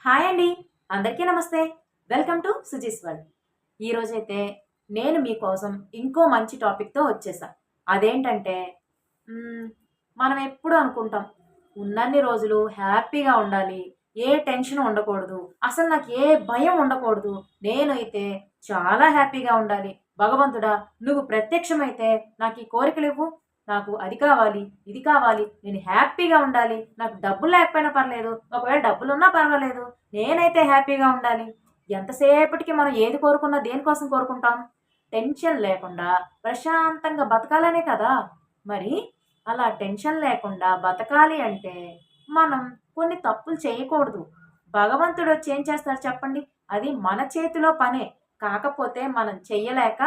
Hi అండి. అందరికీ నమస్తే. Welcome to Suji's world. ఈరోజైతే నేను మీకోసం ఇంకో మంచి టాపిక్‌తో వచ్చేసా. అదేంటంటే హ్మ్, మనం ఎప్పుడు అనుకుంటాం, ఉన్నన్ని రోజులు హ్యాపీగా ఉండాలి. ఏ టెన్షన్ ఉండకూడదు. అసలు నాకు ఏ భయం ఉండకూడదు. నేనైతే చాలా హ్యాపీగా ఉండాలి. భగవంతుడా! నువ్వు ప్రత్యక్షమైతే నాకు ఈ కోరికలివ్వు. నాకు అది కావాలి, ఇది కావాలి. నేను హ్యాపీగా ఉండాలి. నాకు డబ్బులు లేకపోయినా పర్లేదు. ఒకవేళ డబ్బులున్నా పర్వాలేదు. నేనైతే హ్యాపీగా ఉండాలి. ఎంతసేపటికి మనం ఏది కోరుకున్నా దేనికోసం కోరుకుంటాం? టెన్షన్ లేకుండా ప్రశాంతంగా బతకాలనే కదా! మరి అలా టెన్షన్ లేకుండా బతకాలి అంటే మనం కొన్ని తప్పులు చేయకూడదు. భగవంతుడొచ్చి ఏం చేస్తాడు చెప్పండి? అది మన చేతిలో పనే. కాకపోతే మనం చెయ్యలేక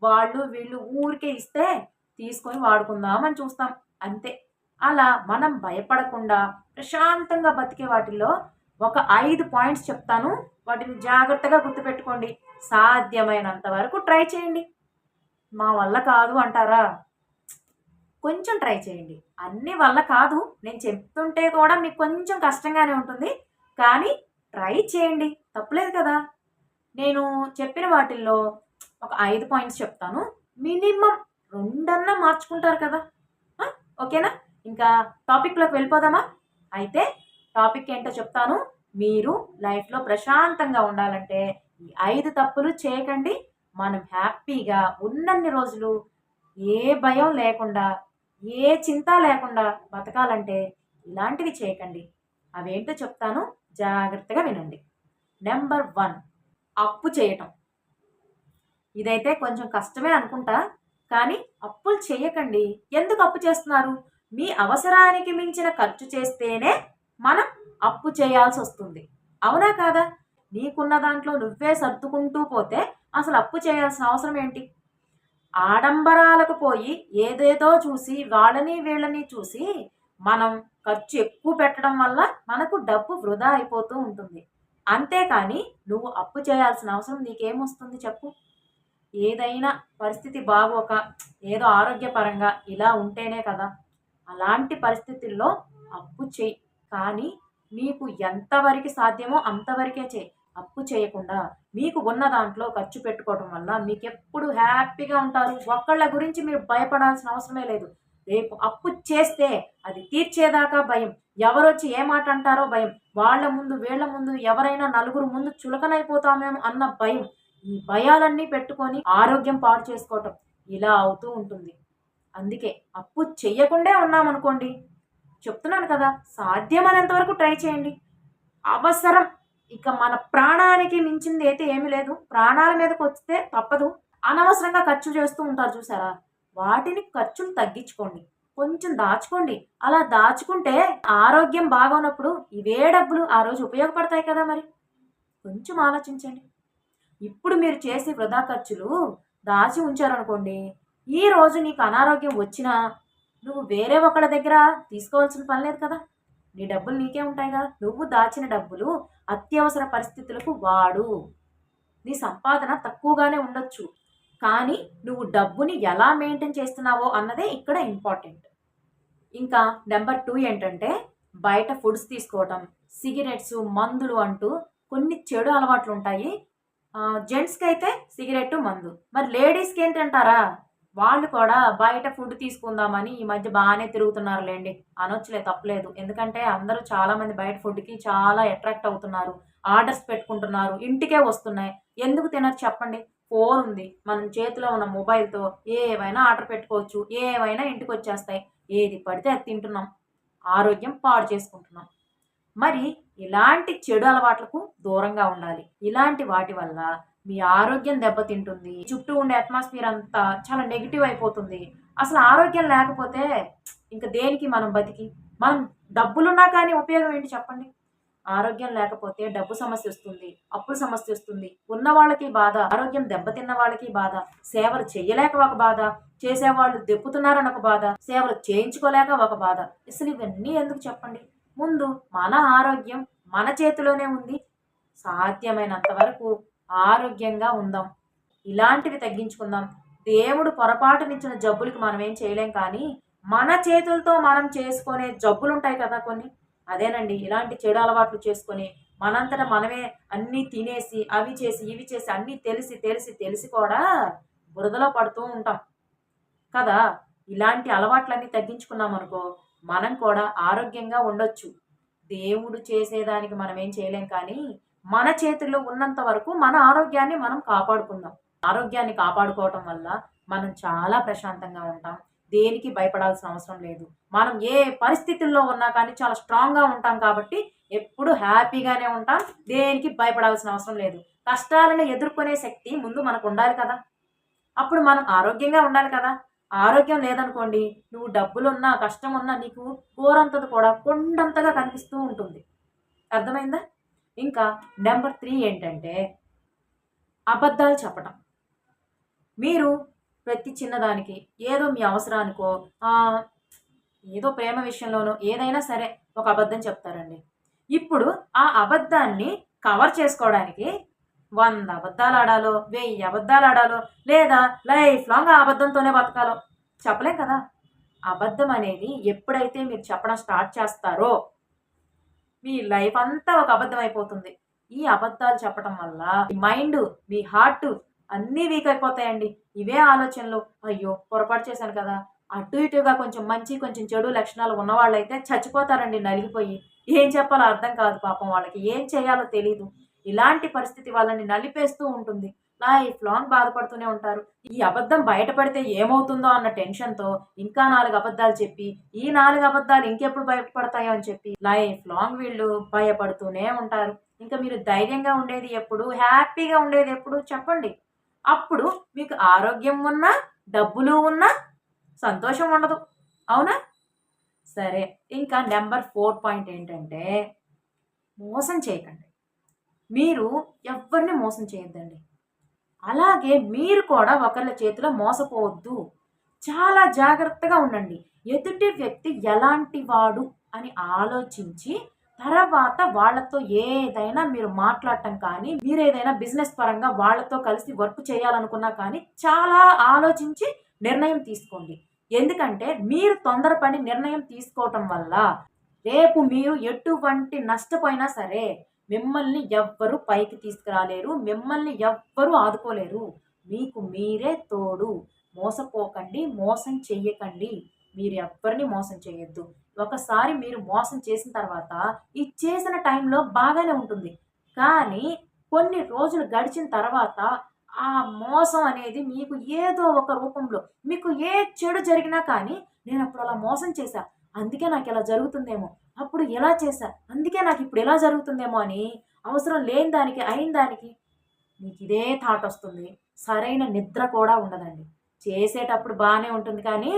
వాళ్ళు వీళ్ళు ఊరికే ఇస్తే తీసుకొని వాడుకుందామని చూస్తాం. అంతే. అలా మనం భయపడకుండా ప్రశాంతంగా బతికే వాటిల్లో ఒక 5 పాయింట్స్ చెప్తాను. వాటిని జాగ్రత్తగా గుర్తుపెట్టుకోండి. సాధ్యమైనంత వరకు ట్రై చేయండి. మా వల్ల కాదు అంటారా? కొంచెం ట్రై చేయండి. అన్ని వల్ల కాదు. నేను చెప్తుంటే కూడా మీకు కొంచెం కష్టంగానే ఉంటుంది. కానీ ట్రై చేయండి. తప్పులేదు కదా! నేను చెప్పిన వాటిల్లో ఒక 5 పాయింట్స్ చెప్తాను. మినిమమ్ 2 మార్చుకుంటారు కదా! ఆ! ఓకేనా? ఇంకా టాపిక్‌లోకి వెళ్ళిపోదామా? అయితే టాపిక్ ఏంటో చెప్తాను. మీరు లైఫ్‌లో ప్రశాంతంగా ఉండాలంటే ఈ 5 తప్పులు చేయకండి. మనం హ్యాపీగా ఉన్నన్ని రోజులు ఏ భయం లేకుండా, ఏ చింత లేకుండా బతకాలంటే ఇలాంటివి చేయకండి. అవేంటో చెప్తాను. జాగ్రత్తగా వినండి. నంబర్ 1, అప్పు చేయటం. ఇదైతే కొంచెం కష్టమే అనుకుంటా. కానీ అప్పులు చేయకండి. ఎందుకు అప్పు చేస్తున్నారు? మీ అవసరానికి మించిన ఖర్చు చేస్తేనే మనం అప్పు చేయాల్సొస్తుంది. అవునా కాదా? నీకున్న దాంట్లో నువ్వే సర్దుకుంటూ పోతే అసలు అప్పు చేయాల్సిన అవసరం ఏంటి? ఆడంబరాలకు పోయి ఏదేదో చూసి వాళ్ళని వీళ్ళని చూసి మనం ఖర్చు ఎక్కువ పెట్టడం వల్ల మనకు డబ్బు వృధా అయిపోతూ ఉంటుంది. అంతేకాని నువ్వు అప్పు చేయాల్సిన అవసరం నీకేమొస్తుంది చెప్పు? ఏదైనా పరిస్థితి బాగోక ఏదో ఆరోగ్యపరంగా ఇలా ఉంటేనే కదా! అలాంటి పరిస్థితుల్లో అప్పు చెయ్యి. కానీ నీకు ఎంతవరకు సాధ్యమో అంతవరకే చెయి. అప్పు చేయకుండా మీకు ఉన్న దాంట్లో ఖర్చు పెట్టుకోవడం వల్ల మీకెప్పుడు హ్యాపీగా ఉంటారు. ఒకళ్ళ గురించి మీరు భయపడాల్సిన అవసరమే లేదు. రేపు అప్పు చేస్తే అది తీర్చేదాకా భయం. ఎవరొచ్చి ఏ మాట అంటారో భయం. వాళ్ళ ముందు, వీళ్ళ ముందు ఎవరైనా నలుగురు ముందు చులకనైపోతామేమో అన్న భయం. ఈ భయాలన్నీ పెట్టుకొని ఆరోగ్యం పాడు చేసుకోవటం ఇలా అవుతూ ఉంటుంది. అందుకే అప్పు చెయ్యకుండే ఉన్నామనుకోండి, చెప్తున్నాను కదా! సాధ్యమైనంత వరకు ట్రై చేయండి. అవసరం ఇక మన ప్రాణానికి మించింది అయితే ఏమీ లేదు. ప్రాణాల మీదకొస్తే తప్పదు. అనవసరంగా ఖర్చు చేస్తూ ఉంటారు చూసారా? వాటిని ఖర్చులు తగ్గించుకోండి. కొంచెం దాచుకోండి. అలా దాచుకుంటే ఆరోగ్యం బాగోనప్పుడు ఇవే డబ్బులు ఆ రోజు ఉపయోగపడతాయి కదా మరి. కొంచెం ఆలోచించండి. ఇప్పుడు మీరు చేసే వృధా ఖర్చులు దాచి ఉంచారనుకోండి, ఈ రోజు నీకు అనారోగ్యం వచ్చినా నువ్వు వేరే ఒకళ్ళ దగ్గర తీసుకోవాల్సిన పని లేదు కదా! నీ డబ్బులు నీకే ఉంటాయి కదా! నువ్వు దాచిన డబ్బులు అత్యవసర పరిస్థితులకు వాడు. నీ సంపాదన తక్కువగానే ఉండొచ్చు. కానీ నువ్వు డబ్బుని ఎలా మెయింటైన్ చేస్తున్నావో అన్నదే ఇక్కడ ఇంపార్టెంట్. ఇంకా నంబర్ 2 ఏంటంటే బయట ఫుడ్స్ తీసుకోవటం, సిగరెట్స్, మందులు అంటూ కొన్ని చెడు అలవాట్లుంటాయి. జెంట్స్‌కైతే సిగరెట్టు, మందు. మరి లేడీస్‌కేంటంటారా? వాళ్ళు కూడా బయట ఫుడ్ తీసుకుందామని ఈ మధ్య బానే తిరుగుతున్నారులెండి. అనొచ్చులే తప్పులేదు. ఎందుకంటే అందరూ చాలామంది బయట ఫుడ్‌కి చాలా అట్రాక్ట్ అవుతున్నారు. ఆర్డర్స్ పెట్టుకుంటున్నారు. ఇంటికే వస్తున్నాయి. ఎందుకు తినరు చెప్పండి? ఫోన్ ఉంది. మనం చేతిలో ఉన్న మొబైల్‌తో ఏవైనా ఆర్డర్ పెట్టుకోవచ్చు. ఏవైనా ఇంటికొచ్చేస్తాయి. ఏది పడితే అది తింటున్నాం. ఆరోగ్యం పాడు చేసుకుంటున్నాం. మరి ఇలాంటి చెడు అలవాట్లకు దూరంగా ఉండాలి. ఇలాంటి వాటి వల్ల మీ ఆరోగ్యం దెబ్బతింటుంది. చుట్టూ ఉండే అట్మాస్ఫియర్ అంతా చాలా నెగెటివ్ అయిపోతుంది. అసలు ఆరోగ్యం లేకపోతే ఇంక దేనికి మనం బతికి? మనం డబ్బులున్నా కానీ ఉపయోగం ఏంటి చెప్పండి? ఆరోగ్యం లేకపోతే డబ్బు సమస్యొస్తుంది. అప్పుల సమస్యొస్తుంది. ఉన్న వాళ్ళకి బాధ, ఆరోగ్యం దెబ్బతిన్న వాళ్ళకి బాధ, సేవలు చెయ్యలేక ఒక బాధ, చేసేవాళ్ళు దెప్పుతున్నారని ఒక బాధ, సేవలు చేయించుకోలేక ఒక బాధ. అసలు ఇవన్నీ ఎందుకు చెప్పండి? ముందు మన ఆరోగ్యం మన చేతిలోనే ఉంది. సాధ్యమైనంత వరకు ఆరోగ్యంగా ఉందాం. ఇలాంటివి తగ్గించుకుందాం. దేవుడు పొరపాటునిచ్చిన జబ్బులకి మనమేం చేయలేం కానీ, మన చేతులతో మనం చేసుకునే జబ్బులుంటాయి కదా కొన్ని. అదేనండి ఇలాంటి చెడు అలవాట్లు చేసుకొని మనంతట మనమే అన్నీ తినేసి అవి చేసి ఇవి చేసి అన్నీ తెలిసి తెలిసి తెలిసి కూడా బురదలో పడుతూ ఉంటాం కదా. ఇలాంటి అలవాట్లన్నీ తగ్గించుకున్నాం అనుకో, మనం కూడా ఆరోగ్యంగా ఉండొచ్చు. దేవుడు చేసేదానికి మనం ఏం చేయలేం కానీ మన చేతుల్లో ఉన్నంత వరకు మన ఆరోగ్యాన్ని మనం కాపాడుకుందాం. ఆరోగ్యాన్ని కాపాడుకోవటం వల్ల మనం చాలా ప్రశాంతంగా ఉంటాం. దేనికి భయపడాల్సిన అవసరం లేదు. మనం ఏ పరిస్థితుల్లో ఉన్నా కానీ చాలా స్ట్రాంగ్‌గా ఉంటాం కాబట్టి ఎప్పుడు హ్యాపీగానే ఉంటాం. దేనికి భయపడాల్సిన అవసరం లేదు. కష్టాలను ఎదుర్కొనే శక్తి ముందు మనకుండాలి కదా. అప్పుడు మనం ఆరోగ్యంగా ఉండాలి కదా. ఆరోగ్యం లేదనుకోండి, నువ్వు డబ్బులున్నా, కష్టమున్నా నీకు గోరంతది కూడా కొండంతగా కనిపిస్తూ ఉంటుంది. అర్థమైందా? ఇంకా నంబర్ 3 ఏంటంటే అబద్ధాలు చెప్పటం. మీరు ప్రతి చిన్నదానికి ఏదో మీ అవసరానికో ఆహ్, ఏదో ప్రేమ విషయంలోనో ఏదైనా సరే ఒక అబద్ధం చెప్తారండి. ఇప్పుడు ఆ అబద్ధాన్ని కవర్ చేసుకోవడానికి 100 అబద్ధాలాడాలో, 1000 అబద్ధాలాడాలో, లేదా లైఫ్ లాంగ్ ఆ అబద్ధంతోనే బతకాలో చెప్పలేం కదా. అబద్ధం అనేది ఎప్పుడైతే మీరు చెప్పడం స్టార్ట్ చేస్తారో మీ లైఫ్ అంతా ఒక అబద్ధం అయిపోతుంది. ఈ అబద్ధాలు చెప్పటం వల్ల మీ మైండు, మీ హార్టు అన్నీ వీక్ అయిపోతాయండి. ఇవే ఆలోచనలు, అయ్యో! పొరపాటు చేశాను కదా! అటు ఇటుగా కొంచెం మంచి, కొంచెం చెడు లక్షణాలు ఉన్నవాళ్ళైతే చచ్చిపోతారండి నలిగిపోయి. ఏం చెప్పాలో అర్థం కాదు పాపం వాళ్ళకి. ఏం చేయాలో తెలీదు. ఇలాంటి పరిస్థితి వాళ్ళని నలిపేస్తూ ఉంటుంది. లైఫ్ లాంగ్ బాధపడుతూనే ఉంటారు. ఈ అబద్ధం బయటపడితే ఏమవుతుందో అన్న టెన్షన్‌తో ఇంకా 4 అబద్ధాలు చెప్పి, ఈ 4 అబద్ధాలు ఇంకెప్పుడు బయటపడతాయో అని చెప్పి లైఫ్ లాంగ్ వీళ్ళు భయపడుతూనే ఉంటారు. ఇంకా మీరు ధైర్యంగా ఉండేది ఎప్పుడు? హ్యాపీగా ఉండేది ఎప్పుడు? చెప్పండి. అప్పుడు మీకు ఆరోగ్యం ఉన్నా, డబ్బులు ఉన్నా సంతోషం ఉండదు. అవునా? సరే. ఇంకా నంబర్ 4 పాయింట్ ఏంటంటే మోసం చేయకండి. మీరు ఎవ్వరిని మోసం చేయొద్దండి. అలాగే మీరు కూడా ఒకళ్ళ చేతిలో మోసపోవద్దు. చాలా జాగ్రత్తగా ఉండండి. ఎదుటి వ్యక్తి ఎలాంటి వాడు అని ఆలోచించి, తర్వాత వాళ్ళతో ఏదైనా మీరు మాట్లాడటం కానీ, మీరేదైనా బిజినెస్ పరంగా వాళ్ళతో కలిసి వర్క్ చేయాలనుకున్నా కానీ, చాలా ఆలోచించి నిర్ణయం తీసుకోండి. ఎందుకంటే, మీరు తొందరపడి నిర్ణయం తీసుకోవటం వల్ల, రేపు మీరు ఎటువంటి నష్టపోయినా సరే మిమ్మల్ని ఎవ్వరు పైకి తీసుకురాలేరు. మిమ్మల్ని ఎవ్వరు ఆదుకోలేరు. మీకు మీరే తోడు. మోసపోకండి. మోసం చెయ్యకండి. మీరు ఎవ్వరిని మోసం చేయొద్దు. ఒకసారి మీరు మోసం చేసిన తర్వాత, ఈ చేసిన టైంలో బాగానే ఉంటుంది. కానీ కొన్ని రోజులు గడిచిన తర్వాత, ఆ మోసం అనేది మీకు ఏదో ఒక రూపంలో మీకు ఏ చెడు జరిగినా కానీ, నేనప్పుడు అలా మోసం చేశా. అందుకే నాకిలా జరుగుతుందేమో. అప్పుడు ఇలా చేశా. అందుకే నాకిప్పుడు ఇలా జరుగుతుందేమో అని అవసరం లేని దానికి, అయిన దానికి మీకిదే థాటొస్తుంది. సరైన నిద్ర కూడా ఉండదండి. చేసేటప్పుడు బానే ఉంటుంది కానీ,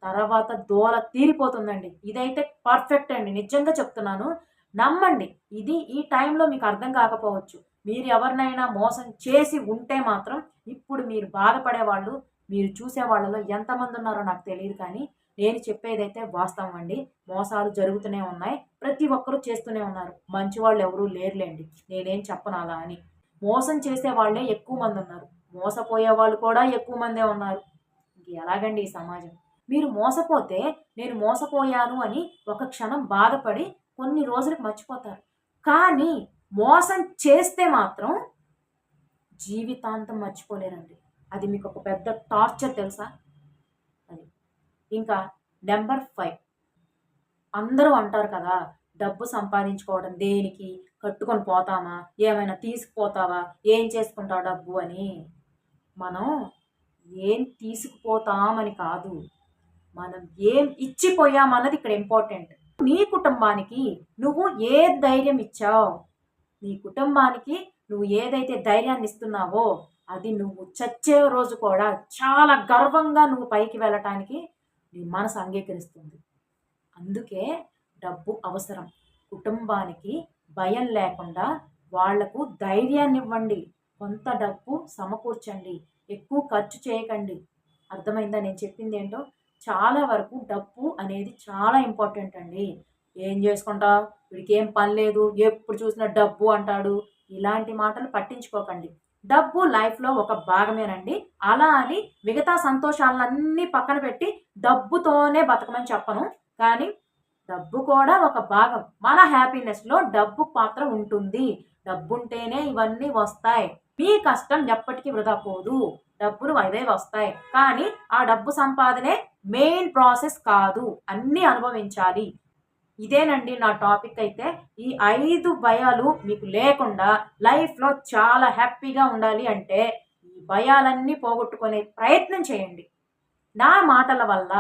తర్వాత దూల తీరిపోతుందండి. ఇదైతే పర్ఫెక్ట్ అండి. నిజంగా చెప్తున్నాను. నమ్మండి. ఇది ఈ టైంలో మీకు అర్థం కాకపోవచ్చు. మీరు ఎవరినైనా మోసం చేసి ఉంటే మాత్రం, ఇప్పుడు మీరు బాధపడేవాళ్ళు, మీరు చూసే వాళ్ళలో ఎంతమందున్నారో నాకు తెలీదు కానీ, నేను చెప్పేదైతే వాస్తవం అండి. మోసాలు జరుగుతూనే ఉన్నాయి. ప్రతి ఒక్కరు చేస్తూనే ఉన్నారు. మంచివాళ్ళు ఎవరు లేరులెండి. నేనేం చెప్పను అలా అని. మోసం చేసే వాళ్ళే ఎక్కువ మందున్నారు. మోసపోయే వాళ్ళు కూడా ఎక్కువ మందే ఉన్నారు. ఇంక ఎలాగండి ఈ సమాజం? మీరు మోసపోతే, నేను మోసపోయాను అని ఒక క్షణం బాధపడి కొన్ని రోజులకి మర్చిపోతారు. కానీ మోసం చేస్తే మాత్రం జీవితాంతం మర్చిపోలేరండి. అది మీకొక పెద్ద టార్చర్ తెలుసా? అది. ఇంకా నంబర్ 5 అందరూ అంటారు కదా! డబ్బు సంపాదించుకోవడం దేనికి? కట్టుకొని పోతామా? ఏమైనా తీసుకుపోతావా? ఏం చేసుకుంటావు డబ్బు అని? మనం ఏం తీసుకుపోతామని కాదు. మనం ఏం ఇచ్చిపోయామన్నది ఇక్కడ ఇంపార్టెంట్. నీ కుటుంబానికి నువ్వు ఏ ధైర్యం ఇచ్చావు? నీ కుటుంబానికి నువ్వు ఏదైతే ధైర్యాన్ని ఇస్తున్నావో, అది నువ్వు చచ్చే రోజు కూడా చాలా గర్వంగా నువ్వు పైకి వెళ్ళటానికి నీ మనసు అంగీకరిస్తుంది. అందుకే డబ్బు అవసరం. కుటుంబానికి భయం లేకుండా వాళ్లకు ధైర్యాన్నివ్వండి. కొంత డబ్బు సమకూర్చండి. ఎక్కువ ఖర్చు చేయకండి. అర్థమైందా నేను చెప్పిందేంటో? చాలా వరకు డబ్బు అనేది చాలా ఇంపార్టెంట్ అండి. ఏం చేసుకుంటావు? వీడికేం పని లేదు. ఎప్పుడు చూసినా డబ్బు అంటాడు. ఇలాంటి మాటలు పట్టించుకోకండి. డబ్బు లైఫ్‌లో ఒక భాగమేనండి. అలా అని మిగతా సంతోషాలన్నీ పక్కన పెట్టి డబ్బుతోనే బతకమని చెప్పను. కానీ డబ్బు కూడా ఒక భాగం. మన హ్యాపీనెస్‌లో డబ్బు పాత్ర ఉంటుంది. డబ్బుంటేనే ఇవన్నీ వస్తాయి. మీ కష్టం ఎప్పటికీ వృధా పోదు. డబ్బులు అవే వస్తాయి. కానీ ఆ డబ్బు సంపాదనే మెయిన్ ప్రాసెస్ కాదు. అన్నీ అనుభవించాలి. ఇదేనండి నా టాపిక్ అయితే. ఈ 5 భయాలు మీకు లేకుండా లైఫ్‌లో చాలా హ్యాపీగా ఉండాలి అంటే, ఈ భయాలన్నీ పోగొట్టుకునే ప్రయత్నం చేయండి. నా మాటల వల్ల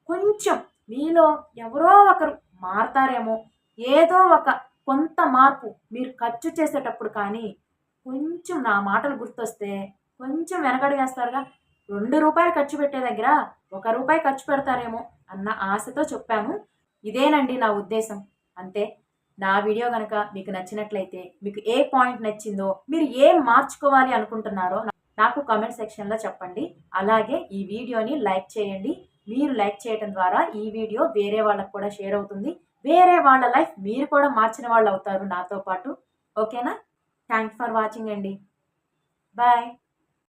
కొంచెం మీలో ఎవరో ఒకరు మారతారేమో. ఏదో ఒక కొంత మార్పు మీరు ఖర్చు చేసేటప్పుడు కానీ, కొంచెం నా మాటలు గుర్తొస్తే కొంచెం వెనకడుగు వేస్తారుగా. రూ. 2 ఖర్చు పెట్టే దగ్గర రూ. 1 ఖర్చు పెడతారేమో అన్న ఆశతో చెప్పాను. ఇదేనండి నా ఉద్దేశం. అంతే. నా వీడియో గనక మీకు నచ్చినట్లయితే, మీకు ఏ పాయింట్ నచ్చిందో, మీరు ఏం మార్చుకోవాలి అనుకుంటున్నారో నాకు కామెంట్ సెక్షన్‌లో చెప్పండి. అలాగే ఈ వీడియోని లైక్ చేయండి. మీరు లైక్ చేయటం ద్వారా ఈ వీడియో వేరే వాళ్ళకి కూడా షేర్ అవుతుంది. వేరే వాళ్ళ లైఫ్ మీరు కూడా మార్చిన వాళ్ళవుతారు నాతో పాటు. ఓకేనా? థాంక్స్ ఫర్ వాచింగ్ అండి. బాయ్.